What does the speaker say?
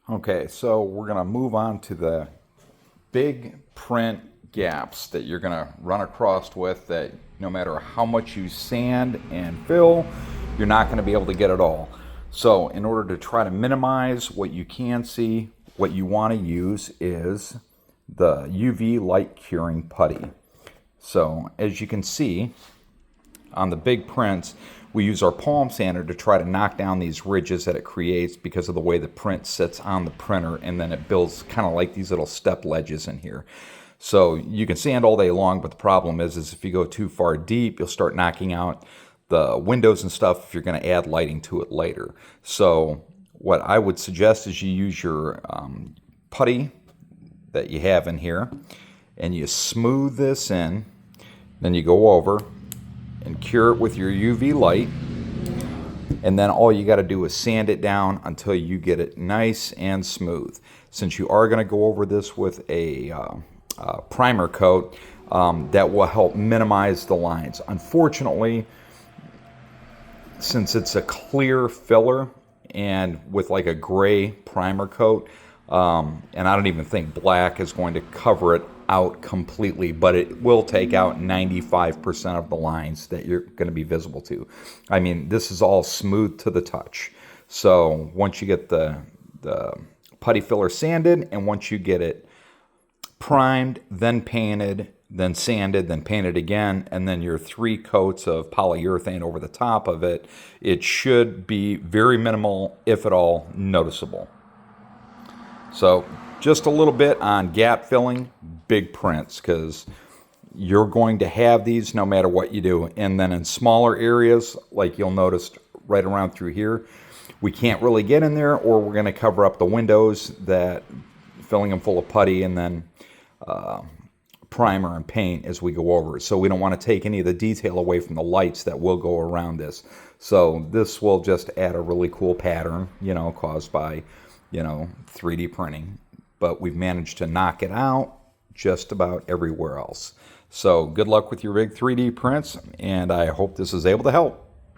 Okay, so we're going to move on to the big print gaps that you're going to run across with that no matter how much you sand and fill, you're not going to be able to get it all. So in order to try to minimize what you can see, what you want to use is the UV light curing putty. So as you can see on the big prints, we use our palm sander to try to knock down these ridges that it creates because of the way the print sits on the printer, and then it builds kind of like these little step ledges in here. So you can sand all day long, but the problem is if you go too far deep, you'll start knocking out the windows and stuff if you're going to add lighting to it later. So what I would suggest is you use your putty that you have in here, and you smooth this in, then you go over and cure it with your UV light, and then all you got to do is sand it down until you get it nice and smooth. Since you are going to go over this with a primer coat, that will help minimize the lines. Unfortunately, since it's a clear filler and with like a gray primer coat, and I don't even think black is going to cover it out completely, but it will take out 95% of the lines that you're going to be visible to. I mean, this is all smooth to the touch. So once you get the putty filler sanded, and once you get it primed, then painted, then sanded, then painted again, and then your 3 coats of polyurethane over the top of it, it should be very minimal, if at all, noticeable. So just a little bit on gap filling, big prints, because you're going to have these no matter what you do. And then in smaller areas, like you'll notice right around through here, we can't really get in there, or we're going to cover up the windows, that filling them full of putty and then primer and paint as we go over it. So we don't want to take any of the detail away from the lights that will go around this. So this will just add a really cool pattern, caused by 3D printing, but we've managed to knock it out just about everywhere else. So good luck with your big 3D prints, and I hope this is able to help.